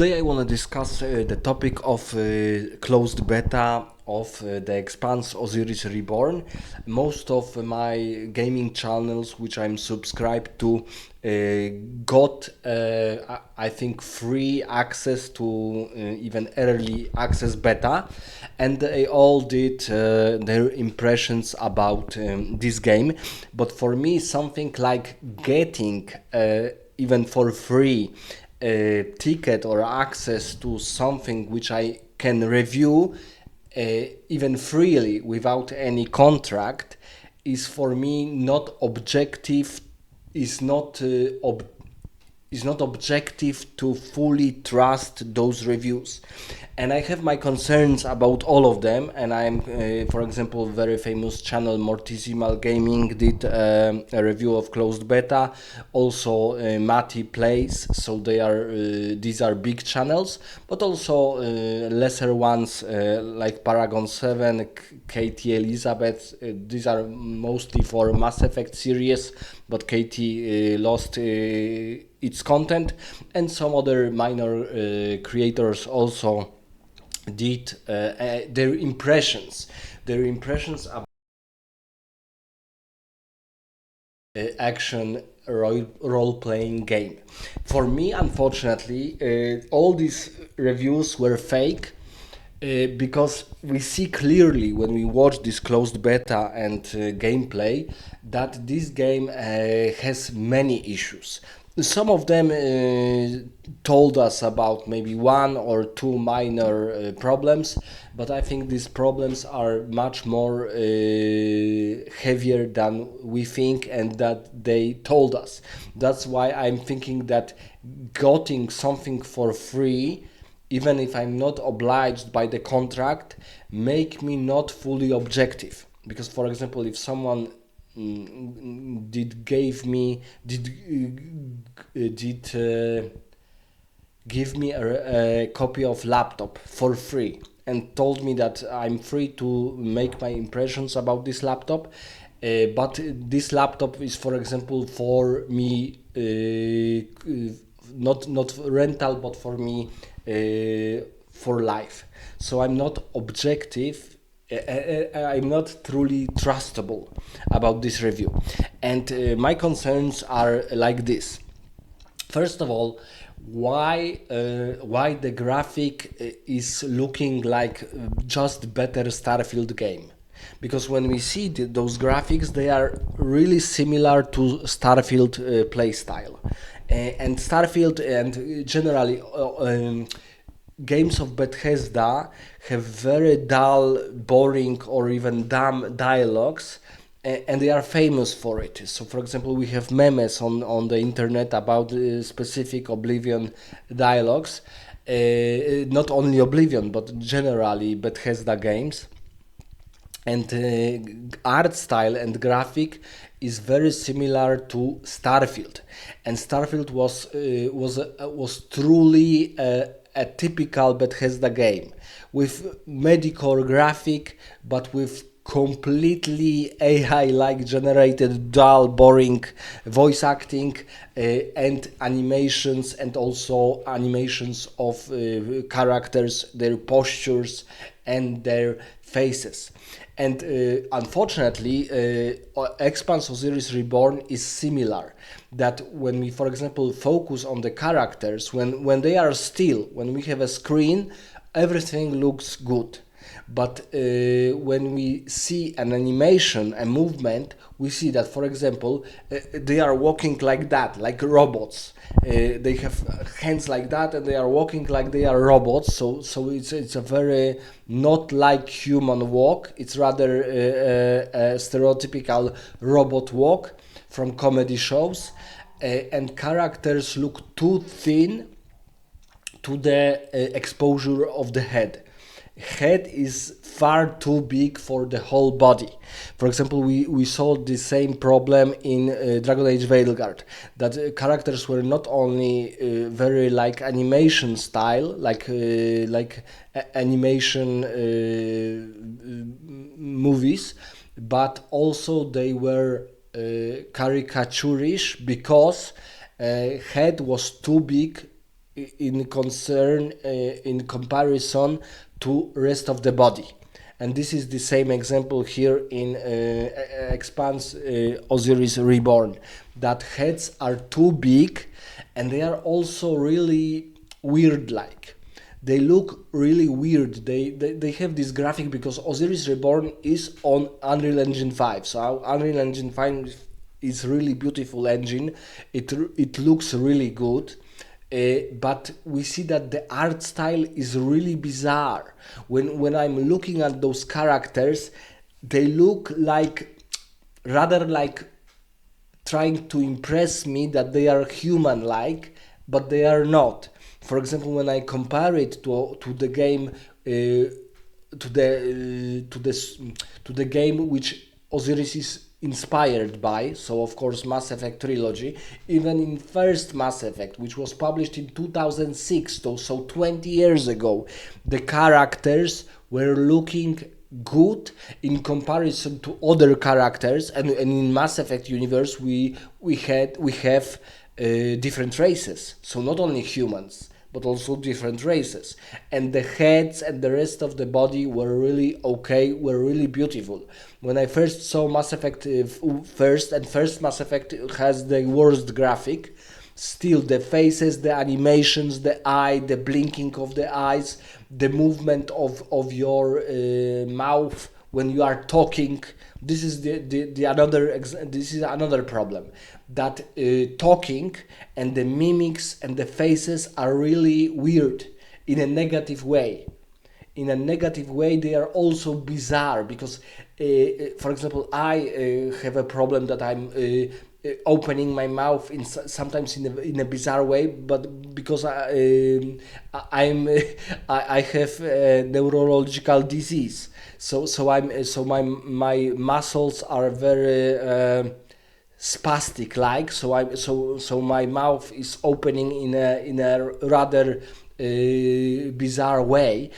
Today I want to discuss the topic of closed beta of the expanse Osiris Reborn. Most of my gaming channels which I'm subscribed to got I think free access to even early access beta, and they all did their impressions about this game. But for me, something like getting even for free ticket or access to something which I can review even freely without any contract is for me not objective, is not is not objective to fully trust those reviews. And I have my concerns about all of them, and I'm for example, very famous channel Mortisimal Gaming did a review of closed beta, also Mati Plays, so they are these are big channels, but also lesser ones like Paragon 7, Katie Elizabeth, these are mostly for Mass Effect series, but Katie lost its content, and some other minor creators also did their impressions about action role-playing game. For me, unfortunately, all these reviews were fake, because we see clearly when we watch this closed beta and gameplay that this game has many issues. Some of them told us about maybe one or two minor problems, but I think these problems are much more heavier than we think and that they told us. That's why I'm thinking that getting something for free, even if I'm not obliged by the contract, make me not fully objective. Because, for example, if someone give me a copy of laptop for free and told me that I'm free to make my impressions about this laptop, but this laptop is, for example, for me not rental, but for me for life. So I'm not objective. I'm not truly trustable about this review, and my concerns are like this. First of all, why the graphic is looking like just better Starfield game? Because when we see those graphics, they are really similar to Starfield playstyle, and Starfield and generally games of Bethesda have very dull, boring, or even dumb dialogues, and they are famous for it. So, for example, we have memes on the internet about specific Oblivion dialogues, not only Oblivion, but generally Bethesda games. And art style and graphic is very similar to Starfield, and Starfield was truly a typical Bethesda game with mediocre graphic, but with completely AI-like generated, dull, boring voice acting and animations, and also animations of characters, their postures, and their faces. And unfortunately, Expanse Osiris Reborn is similar. That when we, for example, focus on the characters, when they are still, when we have a screen, everything looks good. But when we see an animation, a movement, we see that, for example, they are walking like that, like robots. They have hands like that, and they are walking like they are robots. So it's a very not like human walk. It's rather a stereotypical robot walk from comedy shows, and characters look too thin to the exposure of the head is far too big for the whole body. For example, we saw the same problem in Dragon Age Veilguard, that characters were not only very like animation style, like animation movies, but also they were caricaturish, because head was too big in concern in comparison to rest of the body. And this is the same example here in Expanse Osiris Reborn, that heads are too big and they are also really weird like. They look really weird. They have this graphic because Osiris Reborn is on Unreal Engine 5. So Unreal Engine 5 is really beautiful engine. It looks really good. But we see that the art style is really bizarre. When I'm looking at those characters, they look like, rather like trying to impress me that they are human-like, but they are not. For example, when I compare it to the game, to the game which Osiris is inspired by, so of course Mass Effect trilogy, even in first Mass Effect, which was published in 2006, so 20 years ago, the characters were looking good in comparison to other characters, and in Mass Effect universe we have different races, so not only humans but also different races, and the heads and the rest of the body were really okay, were really beautiful. When I first saw Mass Effect first Mass Effect has the worst graphic. Still, the faces, the animations, the eye, the blinking of the eyes, the movement of your mouth when you are talking. This is this is another problem, that talking and the mimics and the faces are really weird in a negative way. In a negative way, they are also bizarre because, for example, I have a problem that I'm opening my mouth sometimes in a bizarre way, but because I have a neurological disease, so my muscles are very spastic like, so my mouth is opening in a rather bizarre way,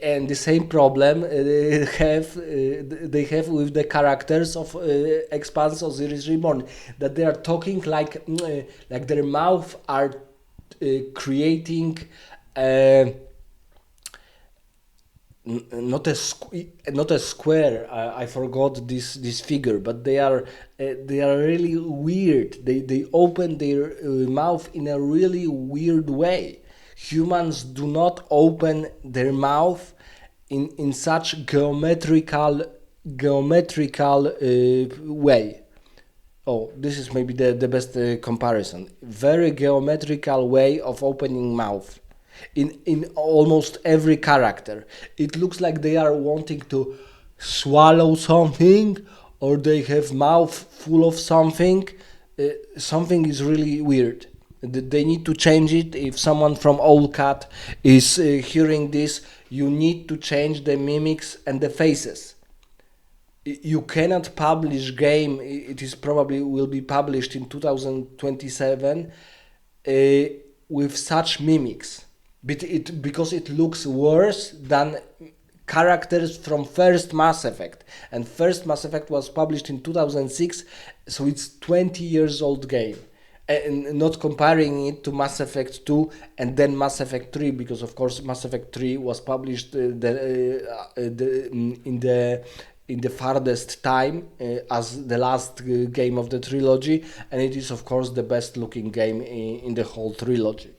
and the same problem they have with the characters of Expanse Osiris Reborn, that they are talking like their mouth are creating not a square. I forgot this figure, but they are really weird. They open their mouth in a really weird way. Humans do not open their mouth in such geometrical way. Oh, this is maybe the best comparison. Very geometrical way of opening mouth in almost every character. It looks like they are wanting to swallow something, or they have mouth full of something. Something is really weird. They need to change it. If someone from OldCat is hearing this, you need to change the mimics and the faces. You cannot publish game. It is probably will be published in 2027 with such mimics, because it looks worse than characters from first Mass Effect, and first Mass Effect was published in 2006, so it's 20 years old game, and not comparing it to Mass Effect 2 and then Mass Effect 3, because of course Mass Effect 3 was published in the farthest time as the last game of the trilogy, and it is of course the best looking game in the whole trilogy.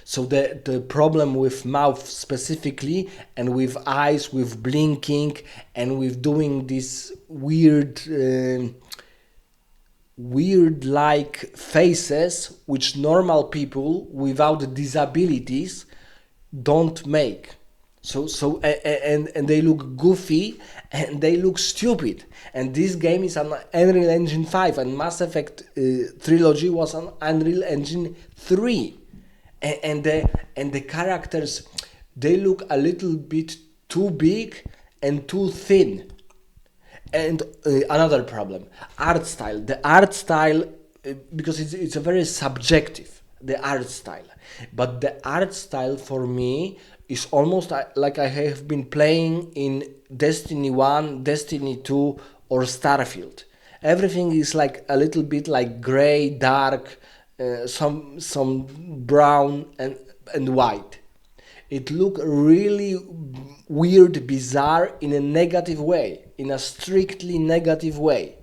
So the problem with mouth specifically, and with eyes, with blinking, and with doing this weird like faces which normal people without disabilities don't make. And they look goofy and they look stupid. And this game is on Unreal Engine 5, and Mass Effect trilogy was on Unreal Engine 3. And the characters, they look a little bit too big and too thin. And another problem, art style. The art style, because it's a very subjective, the art style. But the art style for me is almost like I have been playing in Destiny 1, Destiny 2, or Starfield. Everything is like a little bit like gray, dark, some brown and white. It looked really weird, bizarre in a negative way, in a strictly negative way.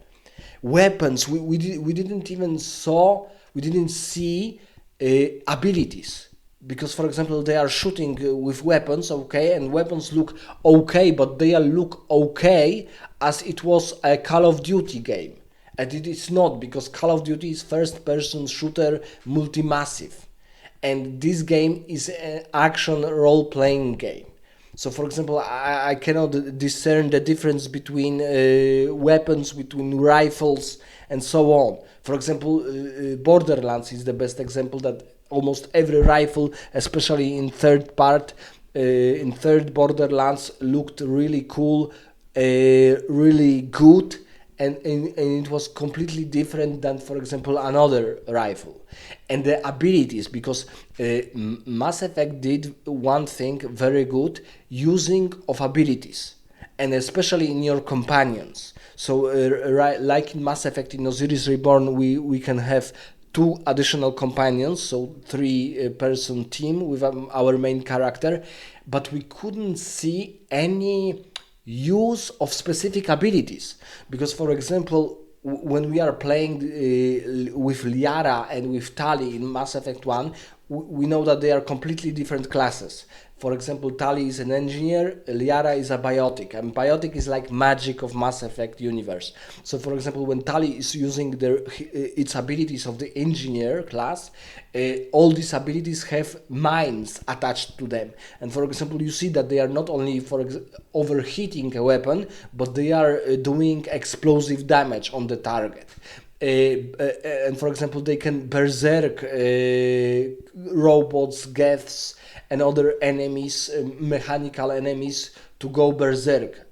Weapons, we didn't even we didn't see abilities. Because, for example, they are shooting with weapons, okay, and weapons look okay, but they look okay as it was a Call of Duty game. And it is not, because Call of Duty is first-person shooter multi-massive. And this game is an action role-playing game. So, for example, I cannot discern the difference between weapons, between rifles, and so on. For example, Borderlands is the best example that almost every rifle, especially in in third Borderlands, looked really cool, really good, and it was completely different than, for example, another rifle. And the abilities, because Mass Effect did one thing very good, using of abilities, and especially in your companions. So like in Mass Effect, in Osiris Reborn, we can have two additional companions, so three-person team with our main character, but we couldn't see any use of specific abilities, because, for example, when we are playing with Liara and with Tali in Mass Effect 1, we know that they are completely different classes. For example, Tali is an engineer, Liara is a biotic, and biotic is like magic of Mass Effect universe. So, for example, when Tali is using its abilities of the engineer class, all these abilities have mines attached to them. And, for example, you see that they are not only overheating a weapon, but they are doing explosive damage on the target. And, for example, they can berserk robots, geths, and other enemies, mechanical enemies, to go berserk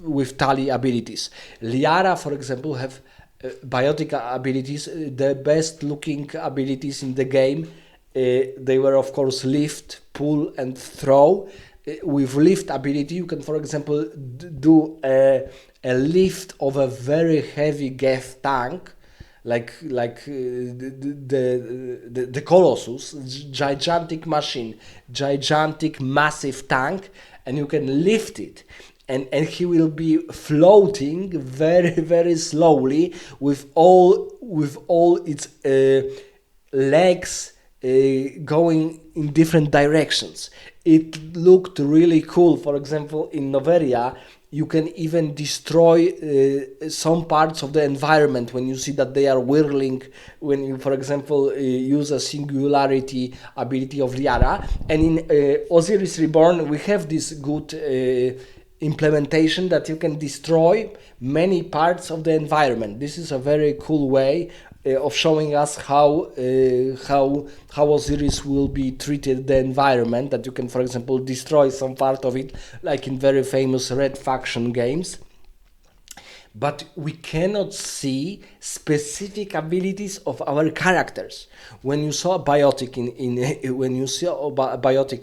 with Tali abilities. Liara, for example, have biotic abilities, the best looking abilities in the game. They were, of course, lift, pull, and throw. With lift ability, you can, for example, do a lift of a very heavy Geth tank, like the Colossus, gigantic machine, gigantic massive tank, and you can lift it, and he will be floating very, very slowly with all its legs going in different directions. It looked really cool. For example, in Noveria, you can even destroy some parts of the environment when you see that they are whirling, when you, for example, use a singularity ability of Liara. And in Osiris Reborn, we have this good implementation that you can destroy many parts of the environment. This is a very cool way of showing us how Osiris will be treated the environment, that you can, for example, destroy some part of it, like in very famous Red Faction games. But we cannot see specific abilities of our characters. When you saw Biotic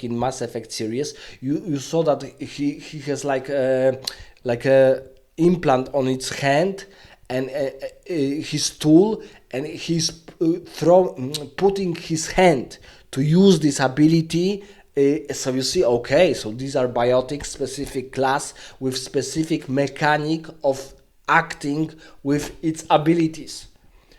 in Mass Effect series, you saw that he has like a implant on its hand, and his tool, and he's putting his hand to use this ability. So you see, okay, so these are biotic specific class with specific mechanic of acting with its abilities.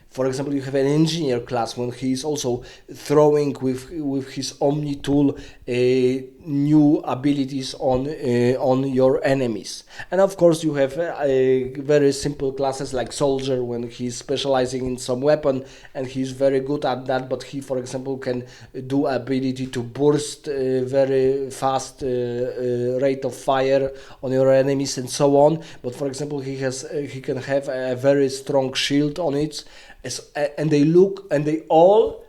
For example, you have an engineer class when he is also throwing with his Omni tool new abilities on your enemies. And of course, you have very simple classes like soldier when he's specializing in some weapon and he's very good at that. But he, for example, can do ability to burst very fast rate of fire on your enemies and so on. But for example, he can have a very strong shield on it. And they all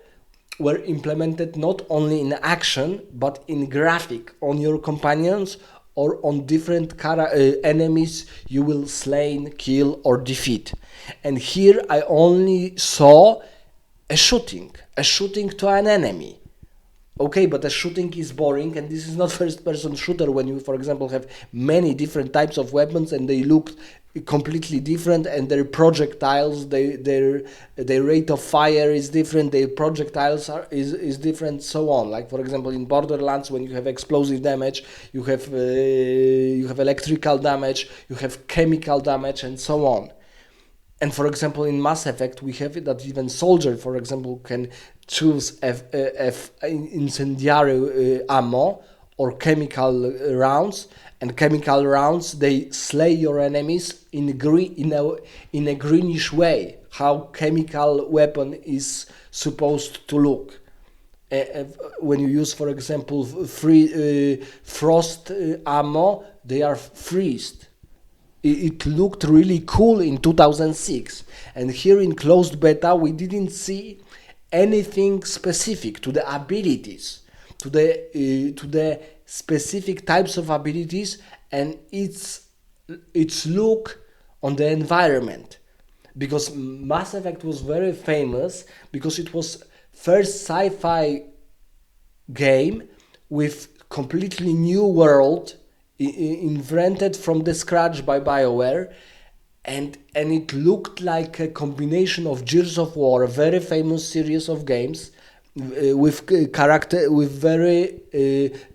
were implemented not only in action but in graphic on your companions or on different enemies you will slay, kill, or defeat. And here I only saw a shooting to an enemy. Okay, but the shooting is boring, and this is not first-person shooter when you, for example, have many different types of weapons and they look completely different, and their projectiles, their rate of fire is different, their projectiles is different, so on. Like for example, in Borderlands, when you have explosive damage, you have electrical damage, you have chemical damage, and so on. And for example, in Mass Effect, we have it that even soldier, for example, can choose incendiary ammo or chemical rounds. And chemical rounds, they slay your enemies in a greenish way. How chemical weapon is supposed to look. When you use, for example, frost ammo, they are freezed. It looked really cool in 2006, and here in closed beta we didn't see anything specific to the abilities, to the specific types of abilities, and its look on the environment. Because Mass Effect was very famous because it was first sci-fi game with completely new world invented from the scratch by BioWare, and it looked like a combination of Gears of War, a very famous series of games with very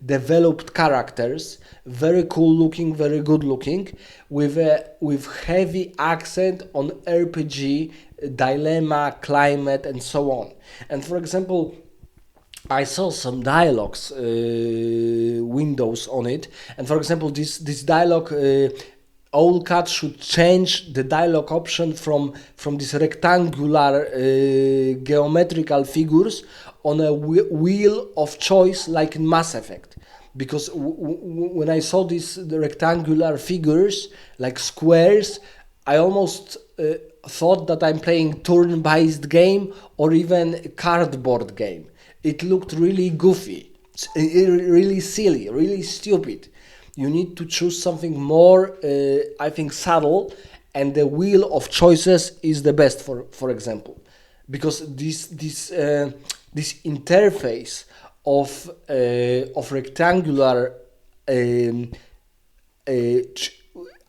developed characters, very cool looking, very good looking, with heavy accent on RPG, dilemma, climate, and so on. And for example, I saw some dialogues windows on it, and for example, this dialogue, Owlcat should change the dialogue option from this rectangular geometrical figures on a wheel of choice like in Mass Effect. Because when I saw the rectangular figures like squares, I almost thought that I'm playing turn-based game or even a cardboard game. It looked really goofy, really silly, really stupid. You need to choose something more, I think, subtle, and the wheel of choices is the best, for example, because this interface of rectangular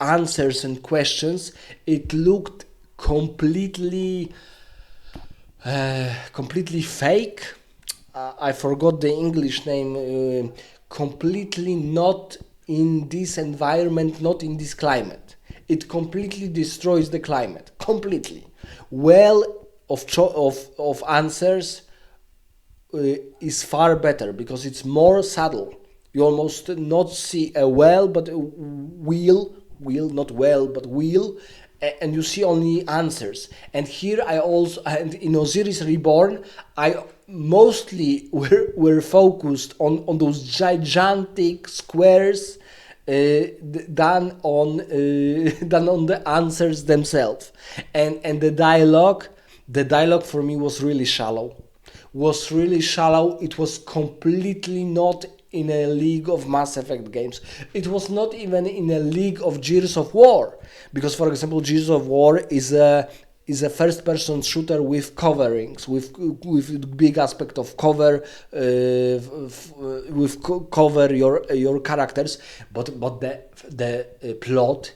answers and questions, it looked completely fake. I forgot the English name. Completely not in this environment, not in this climate. It completely destroys the climate. Completely. Well of answers is far better because it's more subtle. You almost not see a well, but a wheel, not well, but wheel, and you see only answers. And here and in Osiris Reborn, I mostly were focused on those gigantic squares than on the answers themselves. And the dialogue for me was really shallow. It was completely not in a league of Mass Effect games. It was not even in a league of Gears of War, because for example, Gears of War is a first-person shooter with coverings, with big aspect of cover, cover your characters, but the plot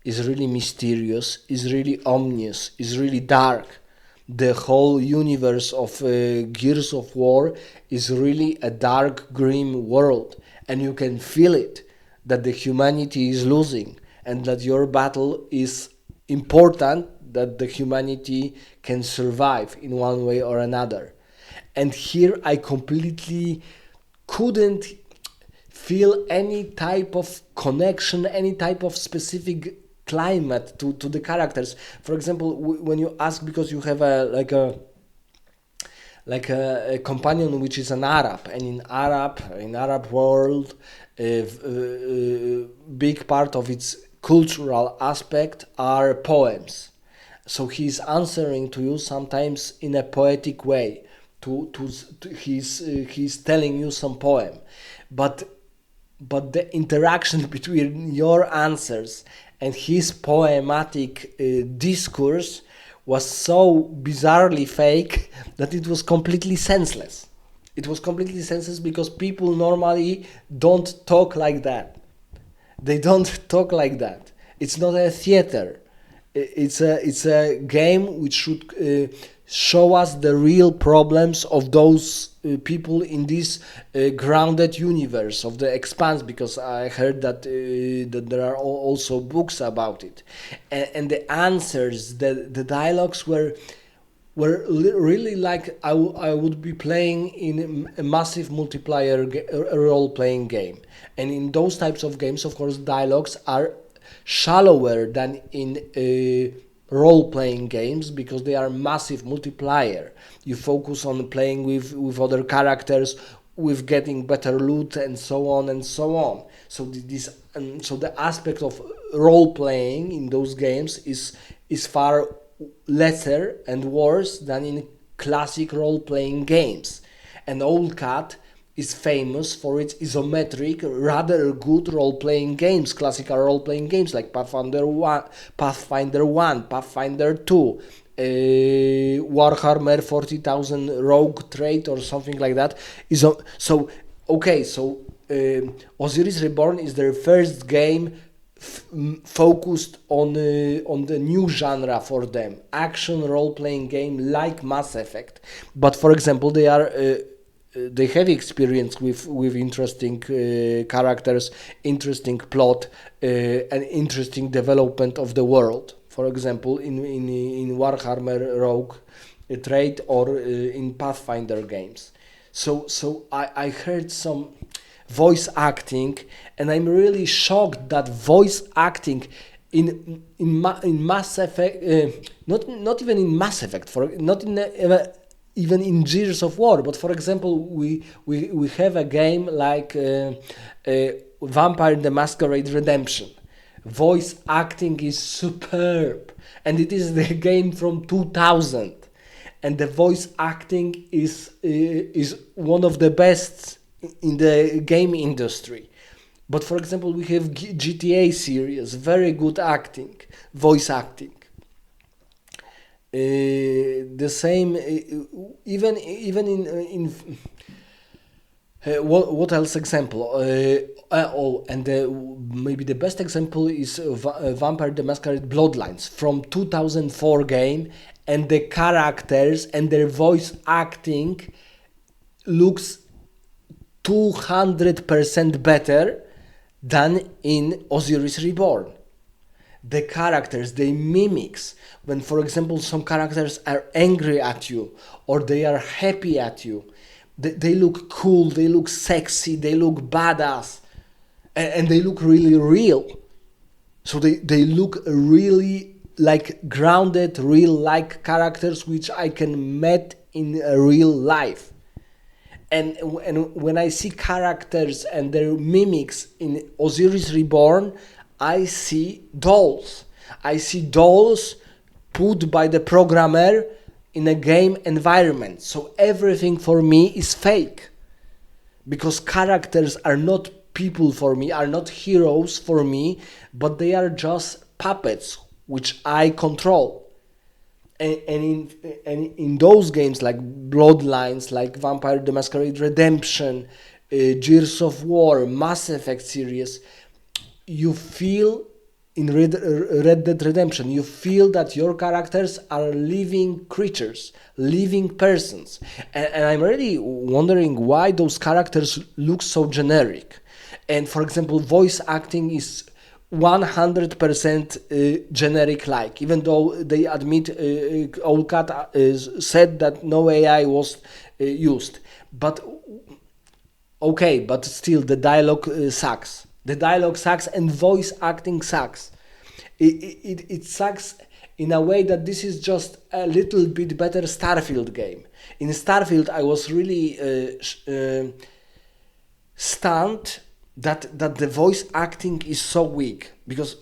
is really mysterious, is really ominous, is really dark. The whole universe of Gears of War is really a dark, grim world, and you can feel it, that the humanity is losing, and that your battle is important, that the humanity can survive in one way or another. And here I completely couldn't feel any type of connection, any type of specific climate to the characters. For example, when you ask, because you have a companion which is an Arab, and in Arab world, big part of its cultural aspect are poems. So he's answering to you sometimes in a poetic way. He's telling you some poem, but the interaction between your answers and his poematic discourse was so bizarrely fake that it was completely senseless. It was completely senseless because people normally don't talk like that. They don't talk like that. It's not a theater. It's a game which should show us the real problems of those people in this grounded universe of the expanse, because I heard that there are also books about it, and the answers, the dialogues were really like I would be playing in a massive multiplayer role-playing game. And in those types of games, of course, dialogues are shallower than in role-playing games, because they are massive multiplayer. You focus on playing with other characters, with getting better loot, and so on and so on. So so the aspect of role-playing in those games is far lesser and worse than in classic role-playing games. And Old Cat is famous for its isometric, rather good role-playing games, classical role-playing games like Pathfinder 1, Pathfinder 2, Warhammer 40,000 Rogue Trade or something like that. Osiris Reborn is their first game focused on the new genre for them, action role-playing game like Mass Effect. But for example, they have experience with interesting characters, interesting plot, and interesting development of the world. For example, in Warhammer Rogue Trade, or in Pathfinder games. So I heard some voice acting, and I'm really shocked that voice acting in Mass Effect, not even in Mass Effect, not in even in Gears of War, but for example, we have a game like Vampire the Masquerade Redemption. Voice acting is superb, and it is the game from 2000, and the voice acting is one of the best in the game industry. But for example, we have GTA series, very good acting, voice acting. The same, even in what else example? Maybe the best example is Vampire the Masquerade Bloodlines from 2004 game, and the characters and their voice acting looks 200% better than in Osiris Reborn. The characters, they mimics. When, for example, some characters are angry at you or they are happy at you, they look cool, they look sexy, they look badass, and they look really real. So they look really like grounded, real-like characters which I can meet in real life. And when I see characters and their mimics in Osiris Reborn, I see dolls. I see dolls put by the programmer in a game environment. So everything for me is fake. Because characters are not people for me, are not heroes for me, but they are just puppets which I control. And in those games like Bloodlines, like Vampire the Masquerade Redemption, Gears of War, Mass Effect series, you feel in Red Dead Redemption, you feel that your characters are living creatures, living persons. And I'm really wondering why those characters look so generic. And for example, voice acting is 100% generic like, even though they admit Old Cat said that no AI was used. But okay, but still the dialogue sucks. The dialogue sucks and voice acting sucks. It sucks in a way that this is just a little bit better Starfield game. In Starfield, I was really stunned that the voice acting is so weak, because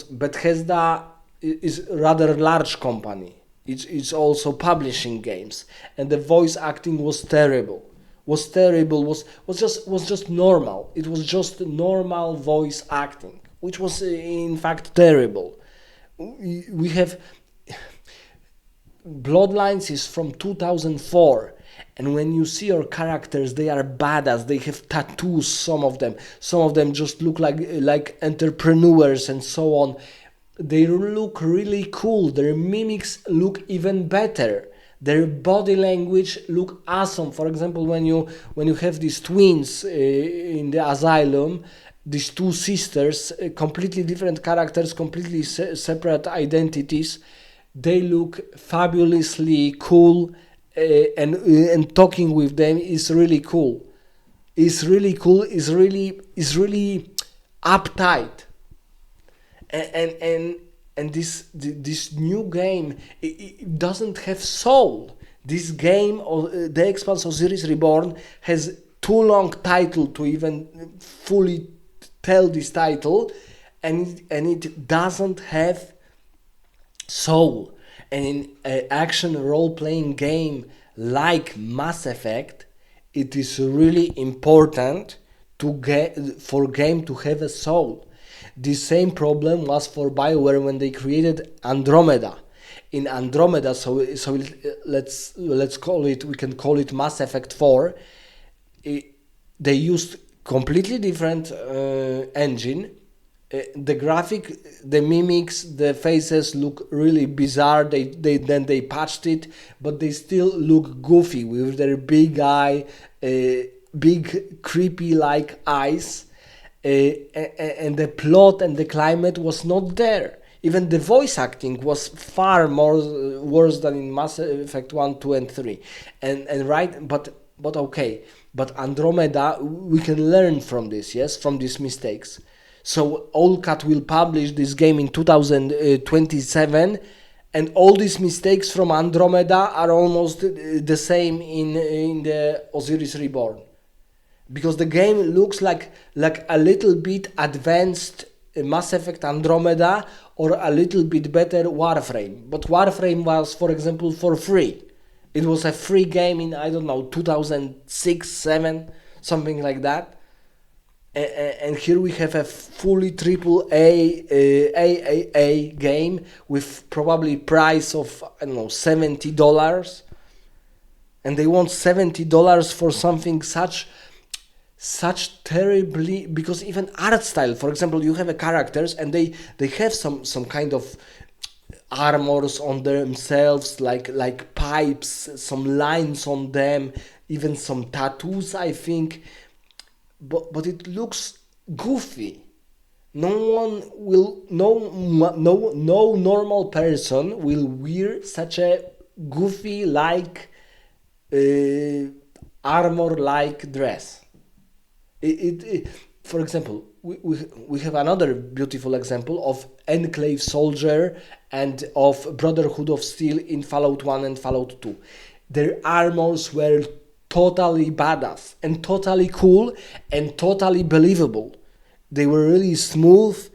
Bethesda is a rather large company. It's also publishing games, and the voice acting was terrible. Was just normal. It was just normal voice acting, which was in fact terrible. We have Bloodlines is from 2004, And when you see your characters, they are badass. They have tattoos, some of them. Some of them just look like entrepreneurs and so on. They look really cool. Their mimics look even better. Their body language look awesome. For example, when you have these twins in the asylum, these two sisters, completely different characters, completely separate identities, they look fabulously cool, and talking with them is really cool. It's really cool. It's really uptight. And this new game, it doesn't have soul. This game, The Expanse Osiris Reborn, has too long title to even fully tell this title, and it doesn't have soul. And in an action role-playing game like Mass Effect, it is really important for game to have a soul. The same problem was for BioWare when they created Andromeda. In Andromeda, so let's call it, we can call it Mass Effect 4. They used completely different engine. The graphic, the mimics, the faces look really bizarre. They patched it, but they still look goofy with their big eye, big creepy like eyes. And the plot and the climate was not there. Even the voice acting was far more worse than in Mass Effect 1, 2 and 3. And right, but okay. But Andromeda, we can learn from this, yes, from these mistakes. So Allcat will publish this game in 2027, and all these mistakes from Andromeda are almost the same in the Osiris Reborn. Because the game looks like a little bit advanced Mass Effect Andromeda, or a little bit better Warframe. But Warframe was, for example, for free. It was a free game in, I don't know, 2006, 7, something like that. And here we have a fully triple AAA game with probably price of, I don't know, $70. And they want $70 for something such terribly, because even art style, for example, you have a characters and they have some kind of armors on themselves, like pipes, some lines on them, even some tattoos, I think, but it looks goofy. No normal person will wear such a goofy like armor like dress. For example, we have another beautiful example of Enclave Soldier and of Brotherhood of Steel in Fallout 1 and Fallout 2. Their armors were totally badass and totally cool and totally believable. They were really smooth.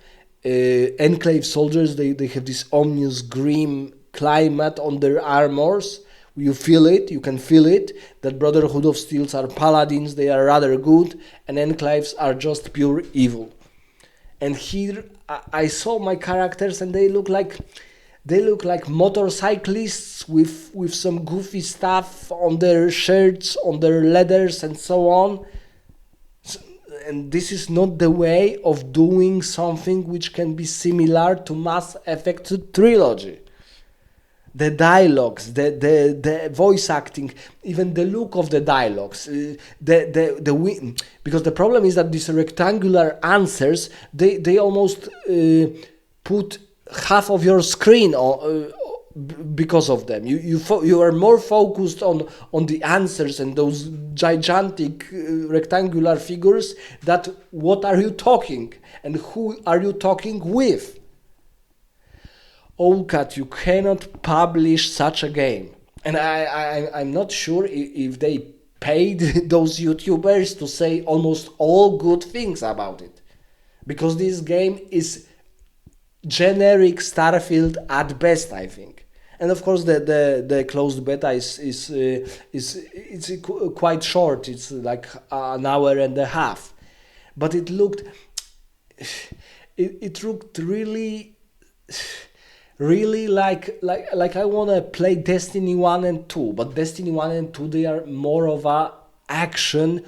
Enclave Soldiers, they have this ominous grim climate on their armors. You feel it, you can feel it, that Brotherhood of Steels are paladins, they are rather good, and Enclaves are just pure evil. And here I saw my characters and they look like motorcyclists with some goofy stuff on their shirts, on their leathers and so on. And this is not the way of doing something which can be similar to Mass Effect trilogy. The dialogues, the voice acting, even the look of the dialogues, because the problem is that these rectangular answers, they almost put half of your screen on, because of them. You are more focused on the answers and those gigantic rectangular figures, that what are you talking and who are you talking with. Allcat, you cannot publish such a game. And I'm not sure if they paid those YouTubers to say almost all good things about it. Because this game is generic Starfield at best, I think. And of course the closed beta is quite short. It's like an hour and a half. But it looked really really like I want to play Destiny 1 and 2, but Destiny 1 and 2, they are more of a action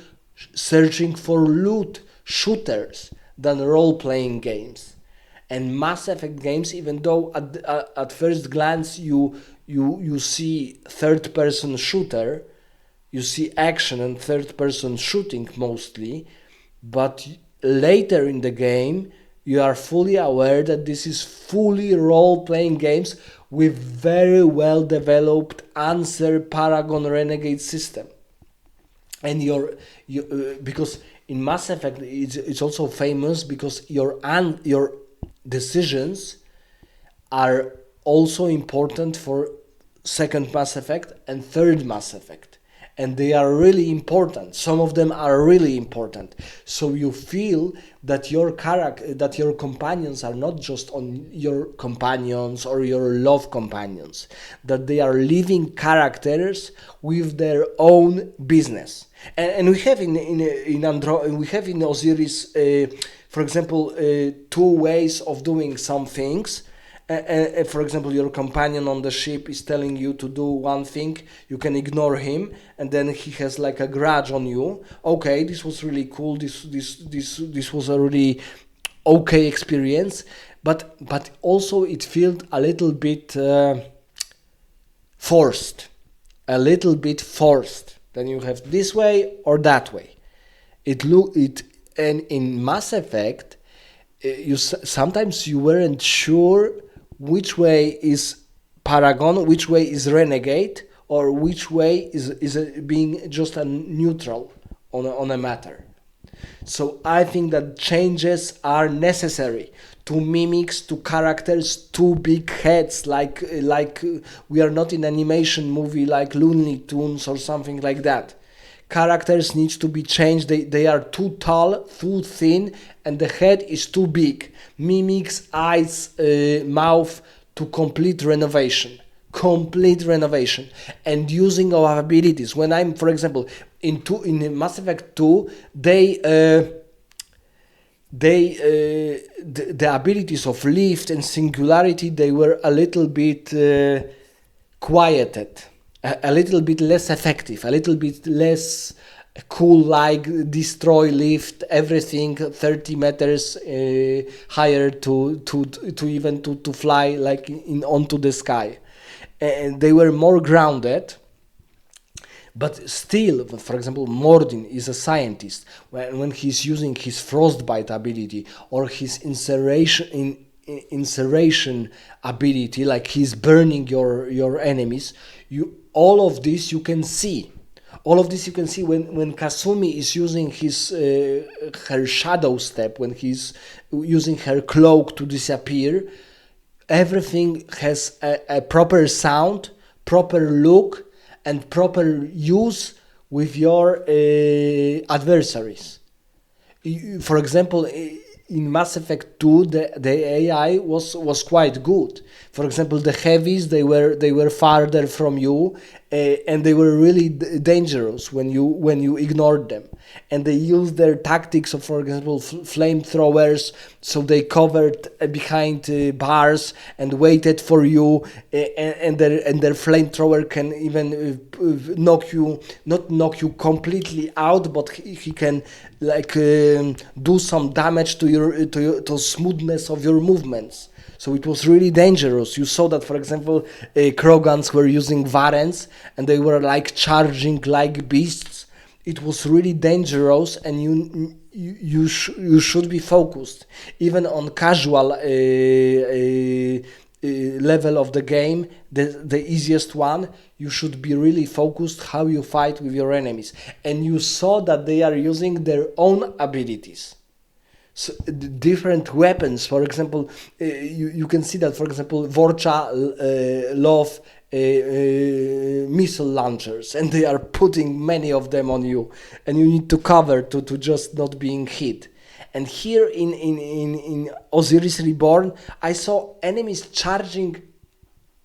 searching for loot shooters than role-playing games. And Mass Effect games, even though at first glance you see third person shooter, you see action and third person shooting mostly, but later in the game you are fully aware that this is fully role-playing games with very well developed answer Paragon Renegade system. And because in Mass Effect it's also famous because your decisions are also important for second Mass Effect and third Mass Effect, and they are really important. Some of them are really important, so you feel that your companions are not just on your companions or your love companions, that they are living characters with their own business. And we have we have in Osiris, for example, two ways of doing some things. For example, your companion on the ship is telling you to do one thing, you can ignore him, and then he has like a grudge on you. Okay, this was really cool. This was a really okay experience, but also it felt a little bit forced, a little bit forced. Then you have this way or that way. And in Mass Effect, sometimes you weren't sure which way is Paragon, which way is Renegade, or which way is being just a neutral on a matter. So I think that changes are necessary to mimics, to characters, to big heads, like we are not in animation movie like Looney Tunes or something like that. Characters need to be changed. They are too tall, too thin, and the head is too big. Mimics, eyes, mouth, to complete renovation. And using our abilities. When I'm, for example, in Mass Effect 2, the abilities of lift and singularity, they were a little bit quieted, a little bit less effective, a little bit less cool, like destroy, lift everything 30 meters higher to fly like onto the sky. And they were more grounded. But still, for example, Mordin is a scientist. When he's using his frostbite ability or his incineration ability, like he's burning your enemies, all of this you can see. All of this you can see when Kasumi is using her shadow step, when he's using her cloak to disappear. Everything has a proper sound, proper look, and proper use with your adversaries. For example, in Mass Effect 2, the AI was quite good. For example, the heavies, they were farther from you, and they were really dangerous when you ignored them. And they used their tactics of, for example, flamethrowers, so they covered behind bars and waited for you, and their flamethrower can even not knock you completely out, but he can like do some damage to smoothness of your movements. So it was really dangerous. You saw that, for example, Krogans were using Varens, and they were like charging like beasts. It was really dangerous, and you should be focused. Even on casual level of the game, the easiest one, you should be really focused how you fight with your enemies. And you saw that they are using their own abilities. So, different weapons, for example, you can see that, for example, Vorcha love missile launchers, and they are putting many of them on you, and you need to cover to just not being hit. And here in Osiris Reborn, I saw enemies charging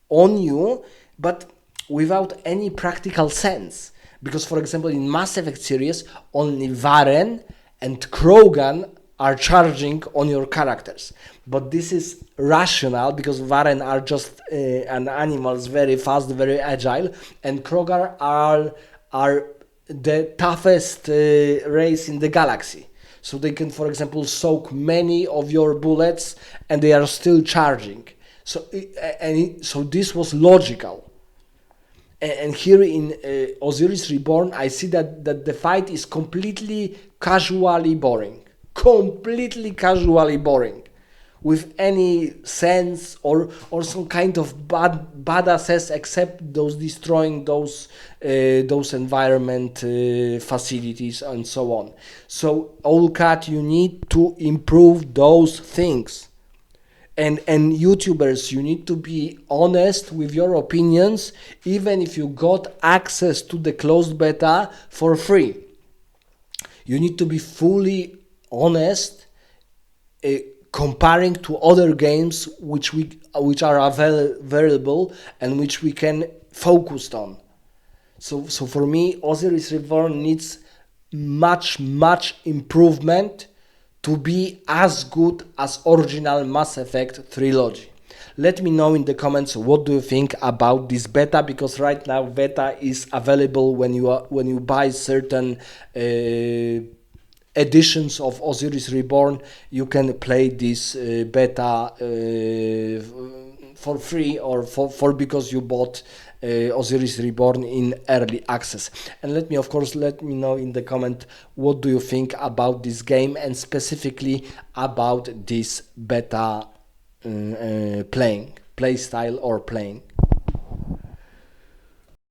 on you, but without any practical sense. Because, for example, in Mass Effect series, only Varen and Krogan are charging on your characters. But this is rational because Varen are just an animals, very fast, very agile, and Krogar are the toughest race in the galaxy. So they can, for example, soak many of your bullets, and they are still charging. So this was logical. And here in Osiris Reborn, I see that the fight is completely casually boring. Completely casually boring. With any sense or some kind of badasses, except those destroying those environment facilities and so on. So Allcat, you need to improve those things. And YouTubers, you need to be honest with your opinions, even if you got access to the closed beta for free. You need to be fully honest, comparing to other games which are available and which we can focus on. So for me, Osiris Reborn needs much improvement to be as good as original Mass Effect trilogy. Let me know in the comments what do you think about this beta, because right now beta is available when you buy certain editions of Osiris Reborn. You can play this beta for free or for because you bought Osiris Reborn in early access. And let me know in the comment what do you think about this game, and specifically about this beta play style or playing.